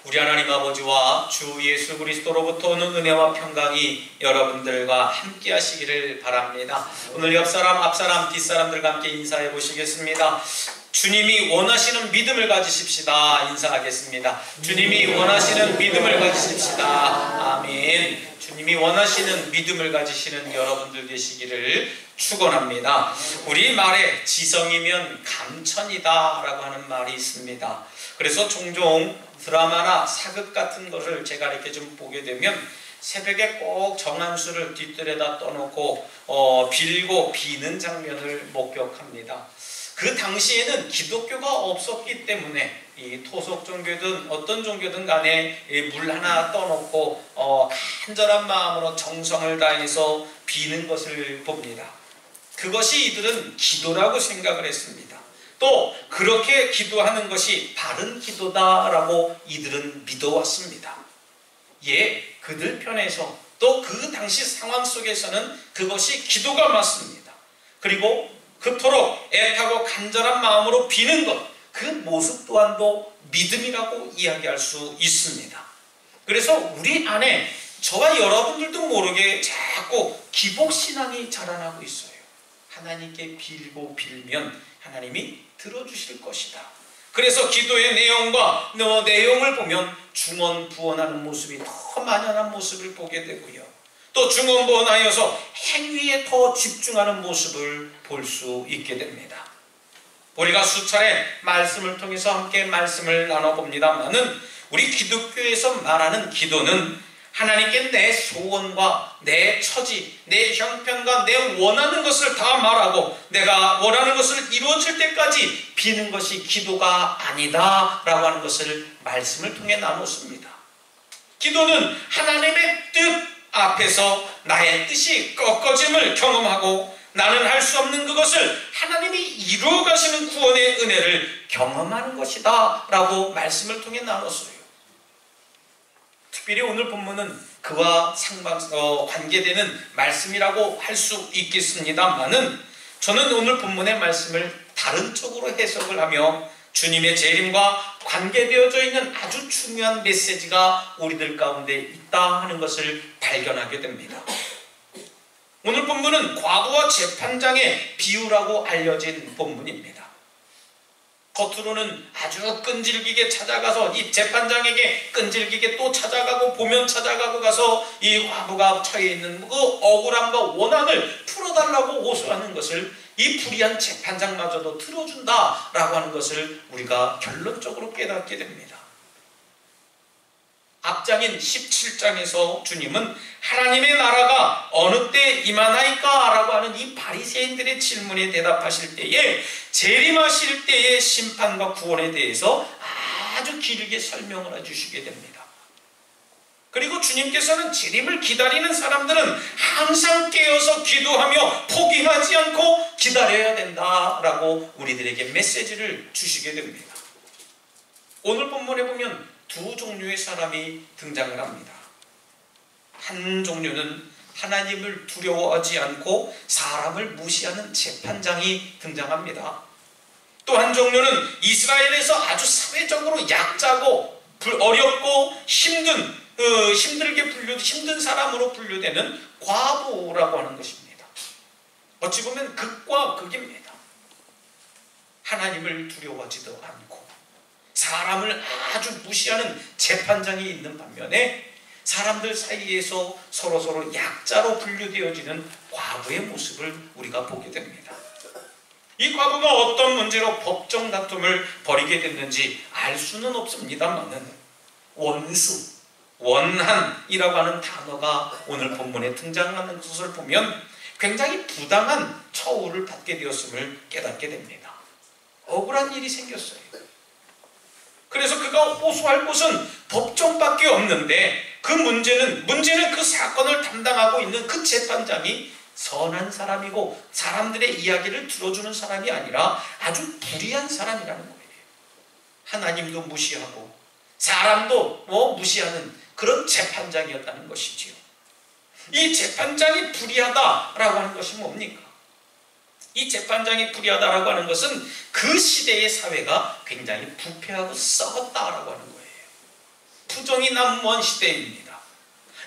우리 하나님 아버지와 주 예수 그리스도로부터 오는 은혜와 평강이 여러분들과 함께 하시기를 바랍니다. 오늘 옆사람, 앞사람, 뒷사람들과 함께 인사해 보시겠습니다. 주님이 원하시는 믿음을 가지십시다. 인사하겠습니다. 주님이 원하시는 믿음을 가지십시다. 아멘. 주님이 원하시는 믿음을 가지시는 여러분들 되시기를 축원합니다. 우리 말에 지성이면 감천이다 라고 하는 말이 있습니다. 그래서 종종 드라마나 사극 같은 것을 제가 이렇게 좀 보게 되면 새벽에 꼭 정한수를 뒷뜰에다 떠놓고 빌고 비는 장면을 목격합니다. 그 당시에는 기독교가 없었기 때문에 이 토속 종교든 어떤 종교든 간에 물 하나 떠놓고 간절한 마음으로 정성을 다해서 비는 것을 봅니다. 그것이 이들은 기도라고 생각을 했습니다. 또 그렇게 기도하는 것이 바른 기도다라고 이들은 믿어왔습니다. 예, 그들 편에서 또 그 당시 상황 속에서는 그것이 기도가 맞습니다. 그리고 그토록 애타고 간절한 마음으로 비는 것, 그 모습 또한도 믿음이라고 이야기할 수 있습니다. 그래서 우리 안에 저와 여러분들도 모르게 자꾸 기복신앙이 자라나고 있어요. 하나님께 빌고 빌면 하나님이 들어주실 것이다. 그래서 기도의 내용과 내용을 보면 중언부언하는 모습이 더 만연한 모습을 보게 되고요. 또 중언부언하여서 행위에 더 집중하는 모습을 볼 수 있게 됩니다. 우리가 수차례 말씀을 통해서 함께 말씀을 나눠봅니다만은 우리 기독교에서 말하는 기도는 하나님께 내 소원과 내 처지, 내 형편과 내 원하는 것을 다 말하고 내가 원하는 것을 이루어질 때까지 비는 것이 기도가 아니다 라고 하는 것을 말씀을 통해 나눴습니다. 기도는 하나님의 뜻 앞에서 나의 뜻이 꺾어짐을 경험하고 나는 할 수 없는 그것을 하나님이 이루어 가시는 구원의 은혜를 경험하는 것이다 라고 말씀을 통해 나눴어요. 특별히 오늘 본문은 그와 관계되는 말씀이라고 할 수 있겠습니다만은 저는 오늘 본문의 말씀을 다른 쪽으로 해석을 하며 주님의 재림과 관계되어져 있는 아주 중요한 메시지가 우리들 가운데 있다 하는 것을 발견하게 됩니다. 오늘 본문은 과부와 재판장의 비유라고 알려진 본문입니다. 겉으로는 아주 끈질기게 찾아가서 이 재판장에게 끈질기게 또 찾아가고 보면 찾아가고 가서 이 과부가 처해 있는 그 억울함과 원한을 풀어달라고 호소하는 것을 이 불의한 재판장마저도 들어준다라고 하는 것을 우리가 결론적으로 깨닫게 됩니다. 앞장인 17장에서 주님은 하나님의 나라가 어느 때 임하나이까? 라고 하는 이 바리새인들의 질문에 대답하실 때에 재림하실 때의 심판과 구원에 대해서 아주 길게 설명을 해주시게 됩니다. 그리고 주님께서는 재림을 기다리는 사람들은 항상 깨어서 기도하며 포기하지 않고 기다려야 된다라고 우리들에게 메시지를 주시게 됩니다. 오늘 본문에 보면 두 종류의 사람이 등장을 합니다. 한 종류는 하나님을 두려워하지 않고 사람을 무시하는 재판장이 등장합니다. 또 한 종류는 이스라엘에서 아주 사회적으로 약자고 어렵고 힘든 사람으로 분류되는 과부라고 하는 것입니다. 어찌 보면 극과 극입니다. 하나님을 두려워하지도 않고 사람을 아주 무시하는 재판장이 있는 반면에 사람들 사이에서 서로 약자로 분류되어지는 과부의 모습을 우리가 보게 됩니다. 이 과부가 어떤 문제로 법정 다툼을 벌이게 됐는지 알 수는 없습니다만은 원수, 원한이라고 하는 단어가 오늘 본문에 등장하는 것을 보면 굉장히 부당한 처우를 받게 되었음을 깨닫게 됩니다. 억울한 일이 생겼어요. 그래서 그가 호소할 곳은 법정밖에 없는데 그 문제는 그 사건을 담당하고 있는 그 재판장이 선한 사람이고 사람들의 이야기를 들어주는 사람이 아니라 아주 불의한 사람이라는 거예요. 하나님도 무시하고 사람도 무시하는 그런 재판장이었다는 것이지요. 이 재판장이 불의하다라고 하는 것이 뭡니까? 이 재판장이 불의하다라고 하는 것은 그 시대의 사회가 굉장히 부패하고 썩었다라고 하는 거예요. 부정이 난무한 시대입니다.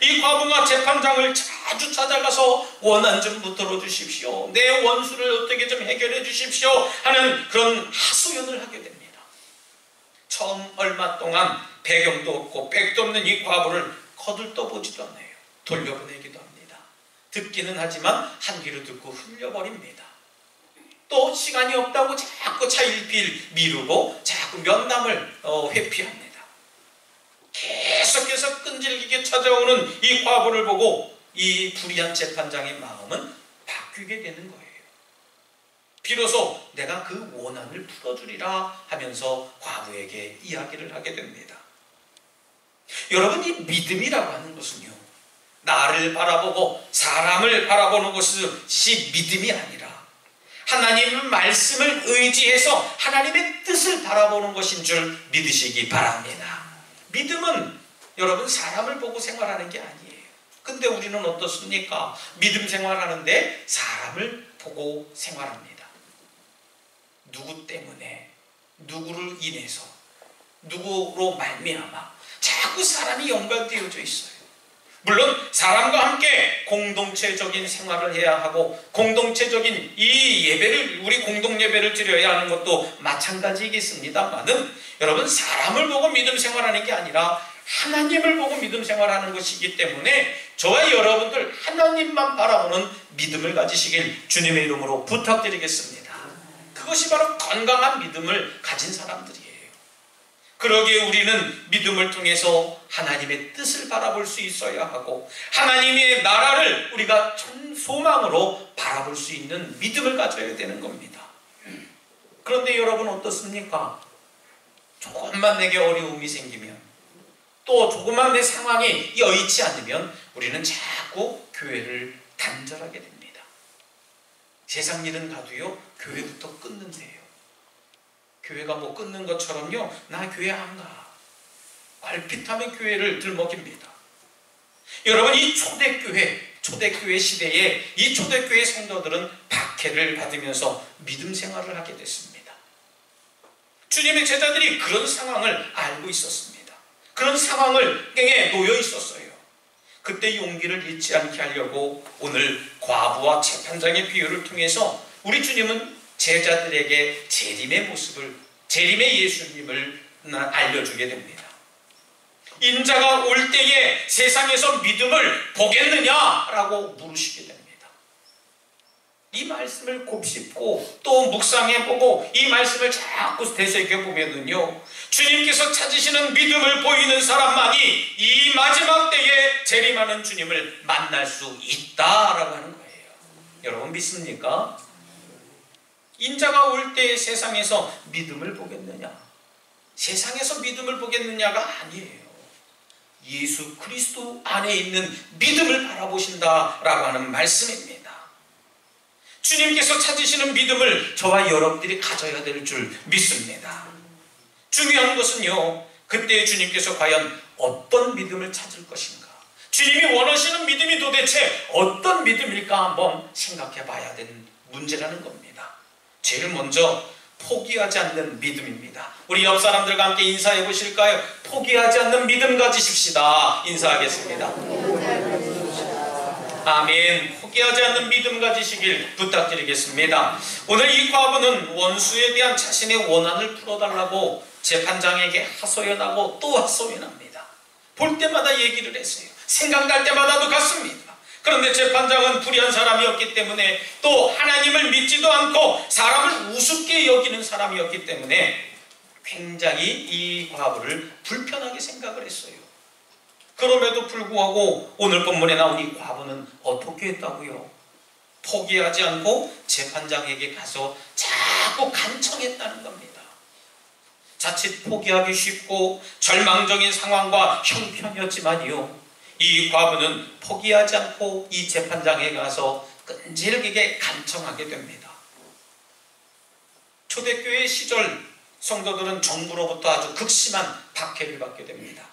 이 과부가 재판장을 자주 찾아가서 원한 좀 붙들어 주십시오, 내 원수를 어떻게 좀 해결해 주십시오 하는 그런 하소연을 하게 됩니다. 처음 얼마 동안 배경도 없고 백도 없는 이 과부를 거들떠보지도 않아요. 돌려보내기도 합니다. 듣기는 하지만 한 귀로 듣고 흘려버립니다. 또 시간이 없다고 자꾸 차일피일 미루고 자꾸 면담을 회피합니다. 계속해서 끈질기게 찾아오는 이 과부를 보고 이 불의한 재판장의 마음은 바뀌게 되는 거예요. 비로소 내가 그 원한을 풀어주리라 하면서 과부에게 이야기를 하게 됩니다. 여러분, 이 믿음이라고 하는 것은요, 나를 바라보고 사람을 바라보는 것이 믿음이 아니라 하나님의 말씀을 의지해서 하나님의 뜻을 바라보는 것인 줄 믿으시기 바랍니다. 믿음은 여러분 사람을 보고 생활하는 게 아니에요. 근데 우리는 어떻습니까? 믿음 생활하는데 사람을 보고 생활합니다. 누구 때문에, 누구를 인해서, 누구로 말미암아 자꾸 사람이 연관되어져 있어요. 물론 사람과 함께 공동체적인 생활을 해야 하고 공동체적인 이 예배를, 우리 공동 예배를 드려야 하는 것도 마찬가지겠습니다만은, 여러분 사람을 보고 믿음 생활하는 게 아니라 하나님을 보고 믿음 생활하는 것이기 때문에 저와 여러분들 하나님만 바라보는 믿음을 가지시길 주님의 이름으로 부탁드리겠습니다. 그것이 바로 건강한 믿음을 가진 사람들이에요. 그러기에 우리는 믿음을 통해서 하나님의 뜻을 바라볼 수 있어야 하고 하나님의 나라를 우리가 전 소망으로 바라볼 수 있는 믿음을 가져야 되는 겁니다. 그런데 여러분 어떻습니까? 조금만 내게 어려움이 생기면, 또 조금만 내 상황이 여의치 않으면 우리는 자꾸 교회를 단절하게 됩니다. 세상 일은 가도요, 교회부터 끊는데요. 교회가 뭐 끊는 것처럼요, 나 교회 안 가. 얼핏하면 교회를 들먹입니다. 여러분, 이 초대교회 시대에 이 초대교회 성도들은 박해를 받으면서 믿음 생활을 하게 됐습니다. 주님의 제자들이 그런 상황을 알고 있었습니다. 그런 상황에 놓여 있었어요. 그때 용기를 잃지 않게 하려고 오늘 과부와 재판장의 비유를 통해서 우리 주님은 제자들에게 재림의 모습을, 재림의 예수님을 알려주게 됩니다. 인자가 올 때에 세상에서 믿음을 보겠느냐라고 물으시게 됩니다. 이 말씀을 곱씹고 또 묵상해보고 이 말씀을 자꾸 되새겨보면은요, 주님께서 찾으시는 믿음을 보이는 사람만이 이 마지막 때에 재림하는 주님을 만날 수 있다라고 하는 거예요. 여러분 믿습니까? 인자가 올 때에 세상에서 믿음을 보겠느냐? 세상에서 믿음을 보겠느냐가 아니에요. 예수 그리스도 안에 있는 믿음을 바라보신다라고 하는 말씀입니다. 주님께서 찾으시는 믿음을 저와 여러분들이 가져야 될 줄 믿습니다. 중요한 것은요, 그때 주님께서 과연 어떤 믿음을 찾을 것인가? 주님이 원하시는 믿음이 도대체 어떤 믿음일까 한번 생각해 봐야 되는 문제라는 겁니다. 제일 먼저 포기하지 않는 믿음입니다. 우리 옆 사람들과 함께 인사해 보실까요? 포기하지 않는 믿음 가지십시다. 인사하겠습니다. 아멘. 포기하지 않는 믿음 가지시길 부탁드리겠습니다. 오늘 이 과부는 원수에 대한 자신의 원한을 풀어달라고 재판장에게 하소연하고 또 하소연합니다. 볼 때마다 얘기를 했어요. 생각날 때마다도 갔습니다. 그런데 재판장은 불의한 사람이었기 때문에, 또 하나님을 믿지도 않고 사람을 우습게 여기는 사람이었기 때문에 굉장히 이 과부를 불편하게 생각을 했어요. 그럼에도 불구하고 오늘 본문에 나온 이 과부는 어떻게 했다고요? 포기하지 않고 재판장에게 가서 자꾸 간청했다는 겁니다. 자칫 포기하기 쉽고 절망적인 상황과 형편이었지만요, 이 과부는 포기하지 않고 이 재판장에 가서 끈질기게 간청하게 됩니다. 초대교회 시절 성도들은 정부로부터 아주 극심한 박해를 받게 됩니다.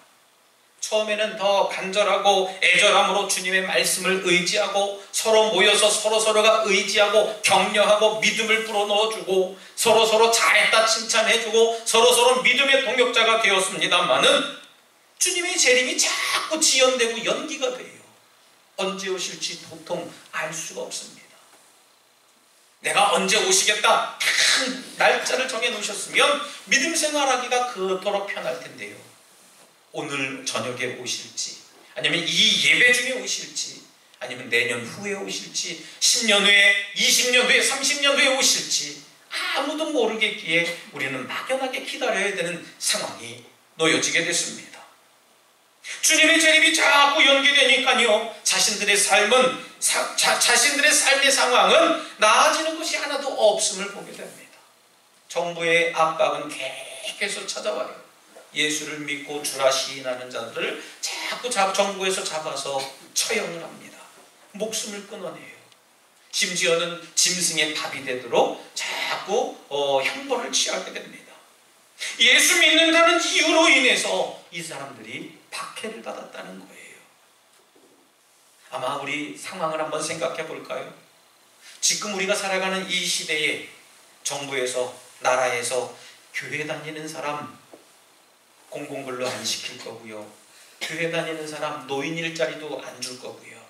처음에는 더 간절하고 애절함으로 주님의 말씀을 의지하고 서로 모여서 서로서로가 의지하고 격려하고 믿음을 불어넣어주고 서로서로 잘했다 칭찬해주고 서로서로 믿음의 동역자가 되었습니다마는 주님의 재림이 자꾸 지연되고 연기가 돼요. 언제 오실지 도통 알 수가 없습니다. 내가 언제 오시겠다 딱 날짜를 정해 놓으셨으면 믿음 생활하기가 그토록 편할 텐데요. 오늘 저녁에 오실지, 아니면 이 예배 중에 오실지, 아니면 내년 후에 오실지, 10년 후에, 20년 후에, 30년 후에 오실지 아무도 모르겠기에 우리는 막연하게 기다려야 되는 상황이 놓여지게 됐습니다. 주님의 재림이 자꾸 연기되니까요, 자신들의 삶의 상황은 나아지는 것이 하나도 없음을 보게 됩니다. 정부의 압박은 계속 찾아와요. 예수를 믿고 주라 시인하는 자들을 자꾸 정부에서 잡아서 처형을 합니다. 목숨을 끊어내요. 심지어는 짐승의 밥이 되도록 자꾸 형벌을 취하게 됩니다. 예수 믿는다는 이유로 인해서 이 사람들이 박해를 받았다는 거예요. 아마 우리 상황을 한번 생각해 볼까요? 지금 우리가 살아가는 이 시대에 정부에서, 나라에서 교회 다니는 사람 공공근로 안 시킬 거고요. 교회 다니는 사람 노인 일자리도 안 줄 거고요.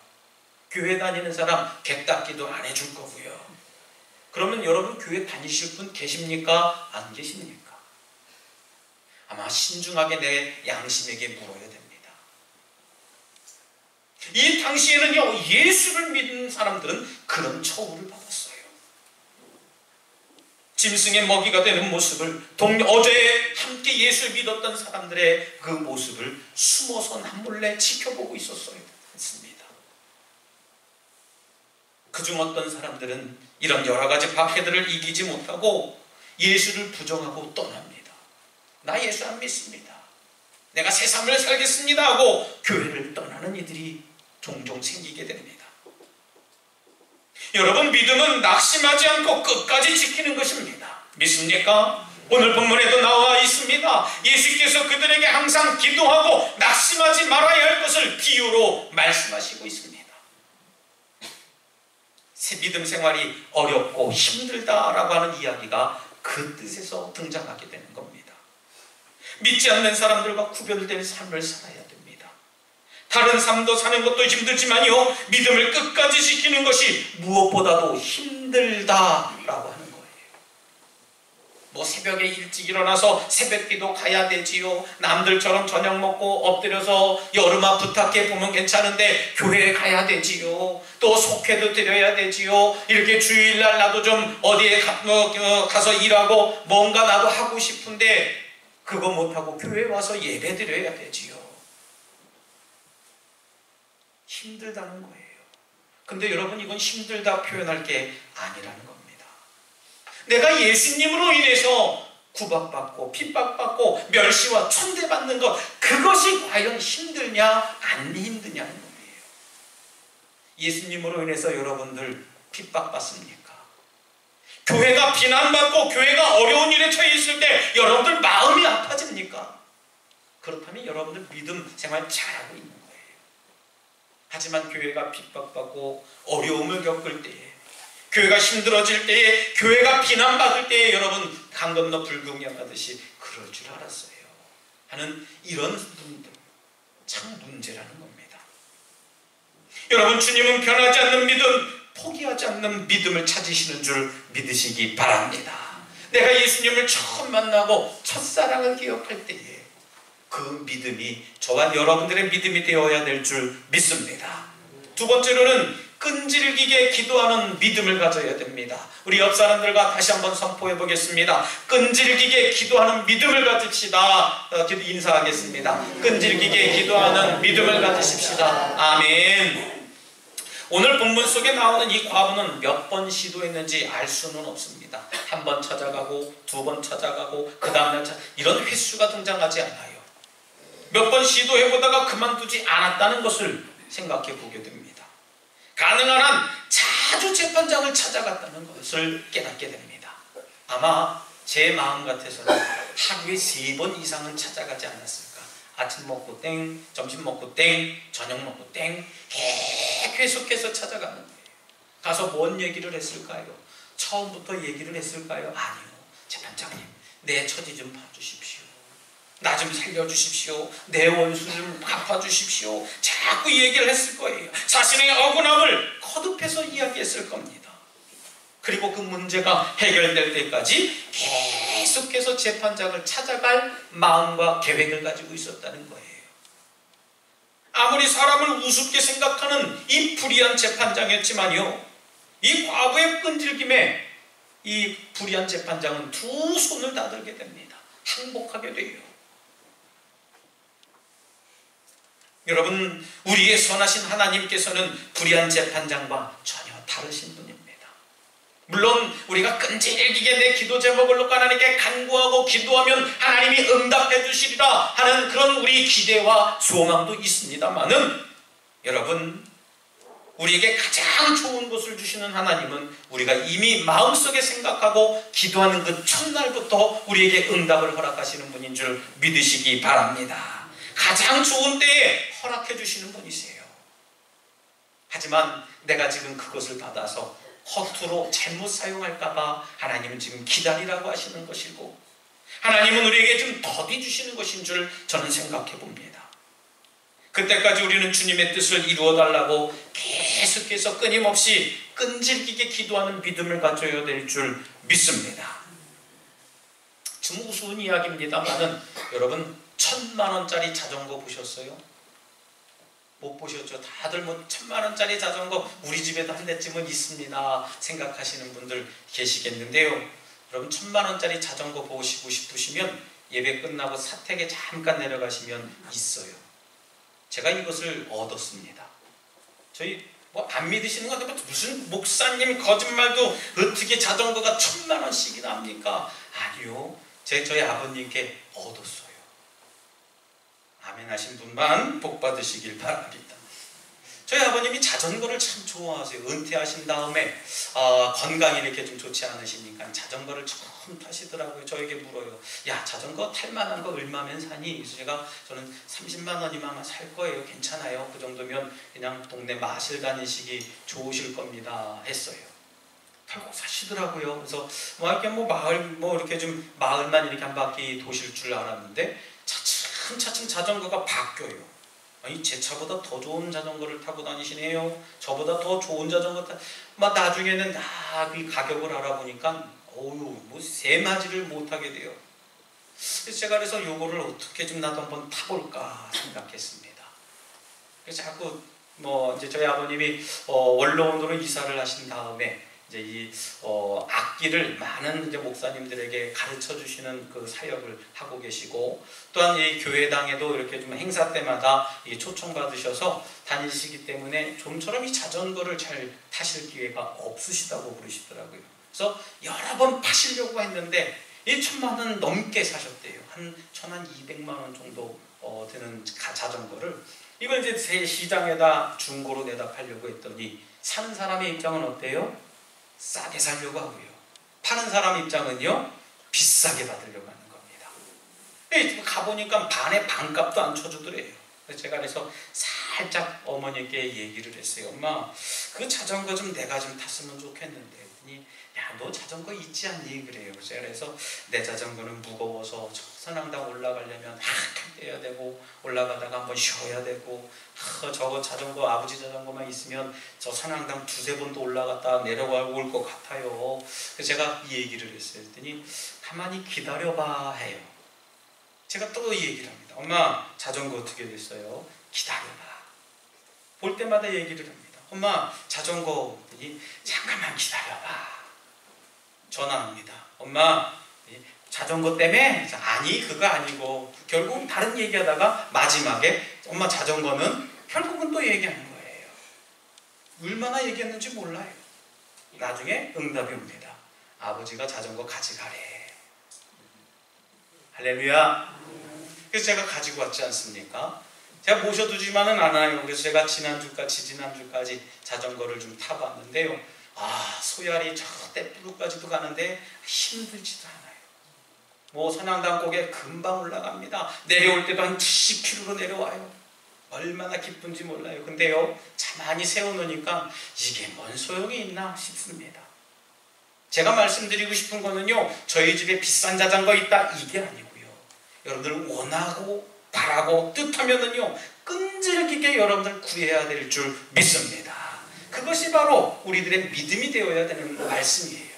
교회 다니는 사람 객닦기도 안 해줄 거고요. 그러면 여러분 교회 다니실 분 계십니까? 안 계십니까? 아마 신중하게 내 양심에게 물어야 됩니다. 이 당시에는요, 예수를 믿는 사람들은 그런 처우를 받았어요. 짐승의 먹이가 되는 모습을, 어제 함께 예수를 믿었던 사람들의 그 모습을 숨어서 남몰래 지켜보고 있었어야 했습니다. 그중 어떤 사람들은 이런 여러 가지 박해들을 이기지 못하고 예수를 부정하고 떠납니다. 나 예수 안 믿습니다. 내가 새 삶을 살겠습니다 하고 교회를 떠나는 이들이 종종 생기게 됩니다. 여러분, 믿음은 낙심하지 않고 끝까지 지키는 것입니다. 믿습니까? 오늘 본문에도 나와 있습니다. 예수께서 그들에게 항상 기도하고 낙심하지 말아야 할 것을 비유로 말씀하시고 있습니다. 믿음 생활이 어렵고 힘들다라고 하는 이야기가 그 뜻에서 등장하게 되는 겁니다. 믿지 않는 사람들과 구별된 삶을 살아야 됩니다. 다른 삶도 사는 것도 힘들지만요, 믿음을 끝까지 지키는 것이 무엇보다도 힘들다라고 하는 거예요. 뭐 새벽에 일찍 일어나서 새벽기도 가야 되지요. 남들처럼 저녁 먹고 엎드려서 여름아 부탁해 보면 괜찮은데 교회에 가야 되지요. 또 속회도 드려야 되지요. 이렇게 주일날 나도 좀 어디에 가서 일하고 뭔가 나도 하고 싶은데 그거 못하고 교회에 와서 예배 드려야 되지요. 힘들다는 거예요. 근데 여러분, 이건 힘들다 표현할 게 아니라는 겁니다. 내가 예수님으로 인해서 구박받고 핍박받고 멸시와 천대받는 것, 그것이 과연 힘드냐 안 힘드냐는 거예요. 예수님으로 인해서 여러분들 핍박받습니까? 교회가 비난받고 교회가 어려운 일에 처해 있을 때 여러분들 마음이 아파집니까? 그렇다면 여러분들 믿음 생활 잘하고 있는 거예요. 하지만 교회가 핍박받고 어려움을 겪을 때에, 교회가 힘들어질 때에, 교회가 비난받을 때에 여러분 강 건너 불경야하듯이 그럴 줄 알았어요 하는 이런 분들, 참 문제라는 겁니다. 여러분, 주님은 변하지 않는 믿음, 포기하지 않는 믿음을 찾으시는 줄 믿으시기 바랍니다. 내가 예수님을 처음 만나고 첫사랑을 기억할 때에 그 믿음이 저와 여러분들의 믿음이 되어야 될 줄 믿습니다. 두 번째로는 끈질기게 기도하는 믿음을 가져야 됩니다. 우리 옆 사람들과 다시 한번 선포해 보겠습니다. 끈질기게 기도하는 믿음을 가집시다. 인사하겠습니다. 끈질기게 기도하는 믿음을 가지십시다. 아멘. 오늘 본문 속에 나오는 이 과부는 몇 번 시도했는지 알 수는 없습니다. 한 번 찾아가고 두 번 찾아가고 그 다음날 이런 횟수가 등장하지 않아요. 몇 번 시도해보다가 그만두지 않았다는 것을 생각해 보게 됩니다. 가능한 한 자주 재판장을 찾아갔다는 것을 깨닫게 됩니다. 아마 제 마음 같아서는 하루에 3번 이상은 찾아가지 않았을까. 아침 먹고 땡, 점심 먹고 땡, 저녁 먹고 땡, 계속해서 찾아가는 거예요. 가서 뭔 얘기를 했을까요? 처음부터 얘기를 했을까요? 아니요. 재판장님, 내 처지 좀 봐주십시오. 나 좀 살려주십시오. 내 원수 좀 갚아주십시오. 자꾸 이 얘기를 했을 거예요. 자신의 억울함을 거듭해서 이야기했을 겁니다. 그리고 그 문제가 해결될 때까지 계속해서 재판장을 찾아갈 마음과 계획을 가지고 있었다는 거예요. 아무리 사람을 우습게 생각하는 이 불의한 재판장이었지만요, 이 과부의 끈질김에 이 불의한 재판장은 두 손을 다 들게 됩니다. 항복하게 돼요. 여러분, 우리의 선하신 하나님께서는 불의한 재판장과 전혀 다르신 분입니다. 물론 우리가 끈질기게 내 기도 제목을 놓고 하나님께 간구하고 기도하면 하나님이 응답해 주시리라 하는 그런 우리 기대와 소망도 있습니다만은, 여러분, 우리에게 가장 좋은 것을 주시는 하나님은 우리가 이미 마음속에 생각하고 기도하는 그 첫날부터 우리에게 응답을 허락하시는 분인 줄 믿으시기 바랍니다. 가장 좋은 때에 허락해 주시는 분이세요. 하지만 내가 지금 그것을 받아서 허투루 잘못 사용할까봐 하나님은 지금 기다리라고 하시는 것이고, 하나님은 우리에게 좀 더디 주시는 것인 줄 저는 생각해 봅니다. 그때까지 우리는 주님의 뜻을 이루어달라고 계속해서 끊임없이 끈질기게 기도하는 믿음을 가져야 될 줄 믿습니다. 좀 우스운 이야기입니다만은, 여러분, 1000만원짜리 자전거 보셨어요? 못 보셨죠? 다들 뭐 1000만원짜리 자전거 우리 집에도 한 대쯤은 있습니다 생각하시는 분들 계시겠는데요, 여러분, 1000만원짜리 자전거 보시고 싶으시면 예배 끝나고 사택에 잠깐 내려가시면 있어요. 제가 이것을 얻었습니다. 저희 뭐 안 믿으시는 건데 무슨 목사님 거짓말도 어떻게 자전거가 1000만원씩이나 합니까? 아니요, 저희 아버님께 얻었어요. 아멘 하신 분만 복 받으시길 바랍니다. 저희 아버님이 자전거를 참 좋아하세요. 은퇴하신 다음에 건강이 이렇게 좀 좋지 않으시니까 자전거를 처음 타시더라고요. 저에게 물어요. 야, 자전거 탈 만한 거 얼마면 사니? 그래서 저는 30만 원이면 살 거예요. 괜찮아요. 그 정도면 그냥 동네 마실 다니시기 좋으실 겁니다 했어요. 털고 사시더라고요. 그래서 이렇게 마을 이렇게 좀 마을만 이렇게 한 바퀴 도실 줄 알았는데 차츰 자전거가 바뀌어요. 아니, 제 차보다 더 좋은 자전거를 타고 다니시네요. 저보다 더 좋은 자전거 나중에는 이 가격을 알아보니까 세 마디를 못하게 돼요. 그래서 제가 요거를 어떻게 좀 나도 한번 타볼까 생각했습니다. 그래서 자꾸 이제 저희 아버님이 원로원으로 이사를 하신 다음에 이제 이 악기를 많은 이제 목사님들에게 가르쳐 주시는 그 사역을 하고 계시고, 또한 이 교회당에도 이렇게 좀 행사 때마다 초청 받으셔서 다니시기 때문에 좀처럼 이 자전거를 잘 타실 기회가 없으시다고 그러시더라고요. 그래서 여러 번 파시려고 했는데 1천만 원 넘게 사셨대요. 한 1200만 원 정도 되는 자전거를, 이걸 이제 새 시장에다 중고로 내다 팔려고 했더니 사는 사람의 입장은 어때요? 싸게 살려고 하고요. 파는 사람 입장은요, 비싸게 받으려고 하는 겁니다. 가보니까 반의 반값도 안 쳐주더래요. 그래서 살짝 어머니께 얘기를 했어요. 엄마, 그 자전거 좀 내가 좀 탔으면 좋겠는데. 했더니, 야, 너 자전거 있지 않니? 그래요. 그래서 내 자전거는 무거워서 선앙당 올라가려면 떼야 되고, 올라가다가 한번 쉬어야 되고, 저거 자전거, 아버지 자전거만 있으면 저 선앙당 2-3번도 올라갔다 내려가고 올 것 같아요. 그래서 제가 이 얘기를 했어요. 했더니 가만히 기다려봐 해요. 제가 또 이 얘기를 합니다. 엄마, 자전거 어떻게 됐어요? 기다려봐. 볼 때마다 얘기를 합니다. 엄마, 자전거. 했더니 잠깐만 기다려봐. 전화합니다. 엄마, 자전거 때문에? 아니, 그거 아니고. 결국 다른 얘기하다가 마지막에 엄마, 자전거는? 결국은 또 얘기하는 거예요. 얼마나 얘기했는지 몰라요. 나중에 응답이 옵니다. 아버지가 자전거 가져가래. 할렐루야. 그래서 제가 가지고 왔지 않습니까? 제가 모셔두지만은 않아요. 그래서 제가 지난주까지 자전거를 좀 타봤는데요. 소야리 저 떼뿌루까지도 가는데 힘들지도 않아요. 선앙당 꼭에 금방 올라갑니다. 내려올 때도 한 70km로 내려와요. 얼마나 기쁜지 몰라요. 근데요, 가만히 세워놓으니까 이게 뭔 소용이 있나 싶습니다. 제가 말씀드리고 싶은 거는요, 저희 집에 비싼 자전거 있다, 이게 아니고요. 여러분들 원하고 바라고 뜻하면은요 끈질기게 여러분들 구해야 될 줄 믿습니다. 그것이 바로 우리들의 믿음이 되어야 되는 말씀이에요.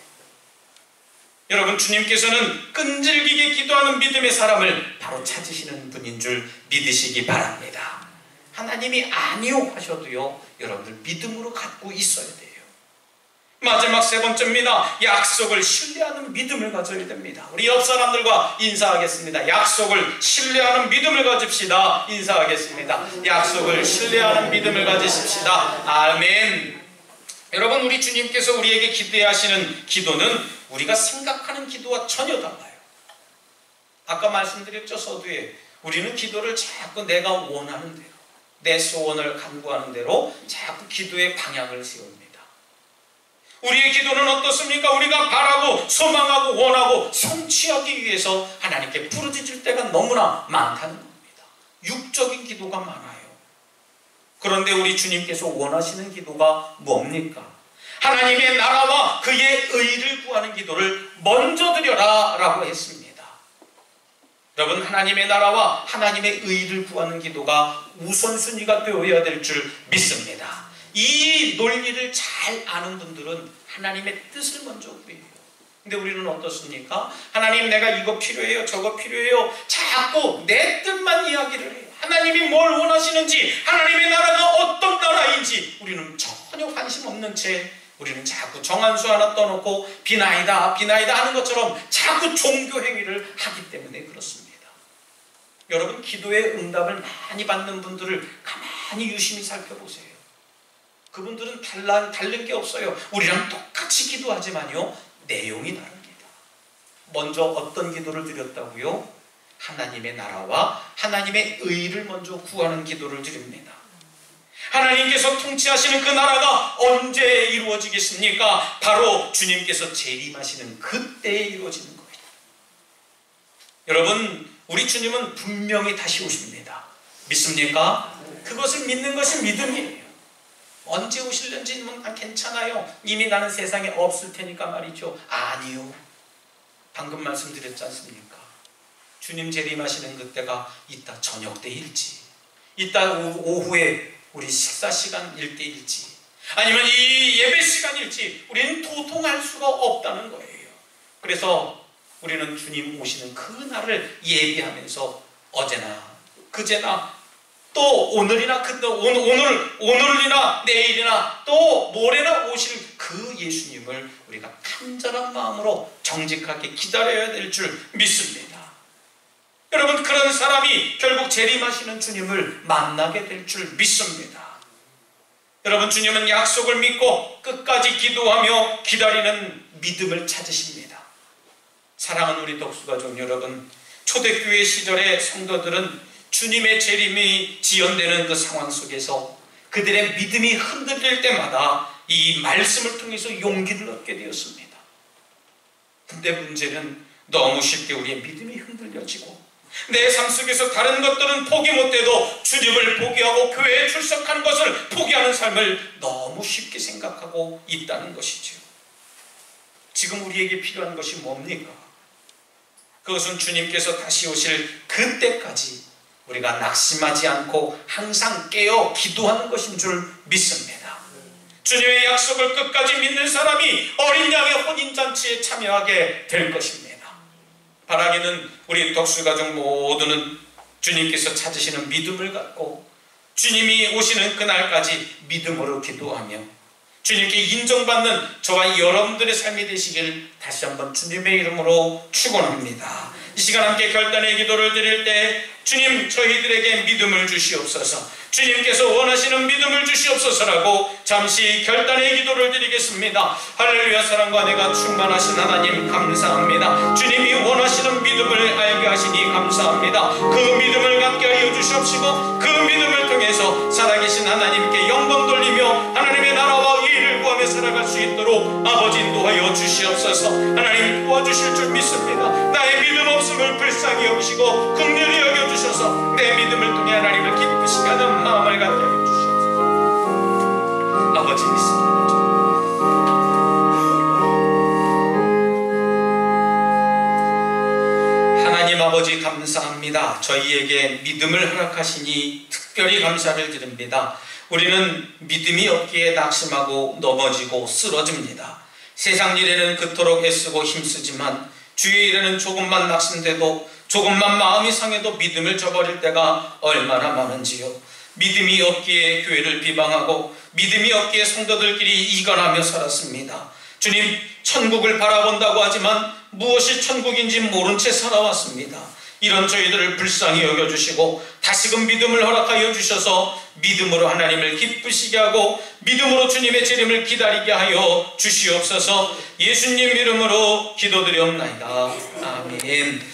여러분, 주님께서는 끈질기게 기도하는 믿음의 사람을 바로 찾으시는 분인 줄 믿으시기 바랍니다. 하나님이 아니요 하셔도요 여러분들 믿음으로 갖고 있어야 돼요. 마지막 세 번째입니다. 약속을 신뢰하는 믿음을 가져야 됩니다. 우리 옆 사람들과 인사하겠습니다. 약속을 신뢰하는 믿음을 가집시다. 인사하겠습니다. 약속을 신뢰하는 믿음을 가지십시다. 아멘. 여러분, 우리 주님께서 우리에게 기도해 하시는 기도는 우리가 생각하는 기도와 전혀 달라요. 아까 말씀드렸죠. 서두에 우리는 기도를 자꾸 내가 원하는 대로, 내 소원을 간구하는 대로 자꾸 기도의 방향을 세웁니다. 우리의 기도는 어떻습니까? 우리가 바라고 소망하고 원하고 성취하기 위해서 하나님께 부르짖을 때가 너무나 많다는 겁니다. 육적인 기도가 많아요. 그런데 우리 주님께서 원하시는 기도가 뭡니까? 하나님의 나라와 그의 의를 구하는 기도를 먼저 드려라 라고 했습니다. 여러분, 하나님의 나라와 하나님의 의를 구하는 기도가 우선순위가 되어야 될 줄 믿습니다. 이 논리를 잘 아는 분들은 하나님의 뜻을 먼저 구해요. 근데 우리는 어떻습니까? 하나님, 내가 이거 필요해요, 저거 필요해요. 자꾸 내 뜻만 이야기를 해요. 하나님이 뭘 원하시는지, 하나님의 나라가 어떤 나라인지 우리는 전혀 관심 없는 채 우리는 자꾸 정한수 하나 떠놓고 비나이다 비나이다 하는 것처럼 자꾸 종교 행위를 하기 때문에 그렇습니다. 여러분, 기도의 응답을 많이 받는 분들을 가만히 유심히 살펴보세요. 그분들은 다른 게 없어요. 우리랑 똑같이 기도하지만요 내용이 다릅니다. 먼저 어떤 기도를 드렸다고요? 하나님의 나라와 하나님의 의를 먼저 구하는 기도를 드립니다. 하나님께서 통치하시는 그 나라가 언제 이루어지겠습니까? 바로 주님께서 재림하시는 그때에 이루어지는 거예요. 여러분, 우리 주님은 분명히 다시 오십니다. 믿습니까? 그것을 믿는 것이 믿음이에요. 언제 오실는지는 난 괜찮아요. 이미 나는 세상에 없을 테니까 말이죠. 아니요. 방금 말씀드렸지 않습니까? 주님 재림하시는 그때가 이따 저녁 때일지, 이따 오후에 우리 식사 시간일 때일지, 아니면 이 예배 시간일지 우리는 도통할 수가 없다는 거예요. 그래서 우리는 주님 오시는 그 날을 예비하면서 어제나 그제나 또 오늘이나 오늘이나 내일이나 또 모레나 오실 그 예수님을 우리가 간절한 마음으로 정직하게 기다려야 될 줄 믿습니다. 여러분, 그런 사람이 결국 재림하시는 주님을 만나게 될 줄 믿습니다. 여러분, 주님은 약속을 믿고 끝까지 기도하며 기다리는 믿음을 찾으십니다. 사랑하는 우리 독수가족 여러분, 초대교회 시절의 성도들은 주님의 재림이 지연되는 그 상황 속에서 그들의 믿음이 흔들릴 때마다 이 말씀을 통해서 용기를 얻게 되었습니다. 근데 문제는 너무 쉽게 우리의 믿음이 흔들려지고 내 삶 속에서 다른 것들은 포기 못해도 주님을 포기하고 교회에 출석하는 것을 포기하는 삶을 너무 쉽게 생각하고 있다는 것이죠. 지금 우리에게 필요한 것이 뭡니까? 그것은 주님께서 다시 오실 그때까지 우리가 낙심하지 않고 항상 깨어 기도하는 것인 줄 믿습니다. 주님의 약속을 끝까지 믿는 사람이 어린 양의 혼인잔치에 참여하게 될 것입니다. 바라기는 우리 독수가족 모두는 주님께서 찾으시는 믿음을 갖고 주님이 오시는 그날까지 믿음으로 기도하며 주님께 인정받는 저와 여러분들의 삶이 되시길 다시 한번 주님의 이름으로 축원합니다. 이 시간 함께 결단의 기도를 드릴 때 주님, 저희들에게 믿음을 주시옵소서, 주님께서 원하시는 믿음을 주시옵소서라고 잠시 결단의 기도를 드리겠습니다. 할렐루야. 사랑과 내가 충만하신 하나님 감사합니다. 주님이 원하시는 믿음을 알게 하시니 감사합니다. 그 믿음을 갖게 하여 주시옵시고 그 믿음을 통해서 살아계신 하나님께 영광 돌리며 하나님의 나라와 의를 구하며 살아갈 수 있도록 아버지 인도하여 주시옵소서. 하나님 도와주실 줄 믿습니다. 나의 믿음 없음을 불쌍히 여기시고 긍휼히 여겨주셔서 내 믿음을 통해 하나님을 기쁘시게 하는 마음을 갖게 하여 주시옵소서. 아버지 믿습니다. 하나님 아버지 감사합니다. 감사합니다. 저희에게 믿음을 허락하시니 특별히 감사를 드립니다. 우리는 믿음이 없기에 낙심하고 넘어지고 쓰러집니다. 세상 일에는 그토록 애쓰고 힘쓰지만 주의 일에는 조금만 낙심돼도, 조금만 마음이 상해도 믿음을 저버릴 때가 얼마나 많은지요. 믿음이 없기에 교회를 비방하고 믿음이 없기에 성도들끼리 이간하며 살았습니다. 주님, 천국을 바라본다고 하지만 무엇이 천국인지 모른 채 살아왔습니다. 이런 저희들을 불쌍히 여겨주시고 다시금 믿음을 허락하여 주셔서 믿음으로 하나님을 기쁘시게 하고 믿음으로 주님의 재림을 기다리게 하여 주시옵소서. 예수님 이름으로 기도드리옵나이다. 아멘.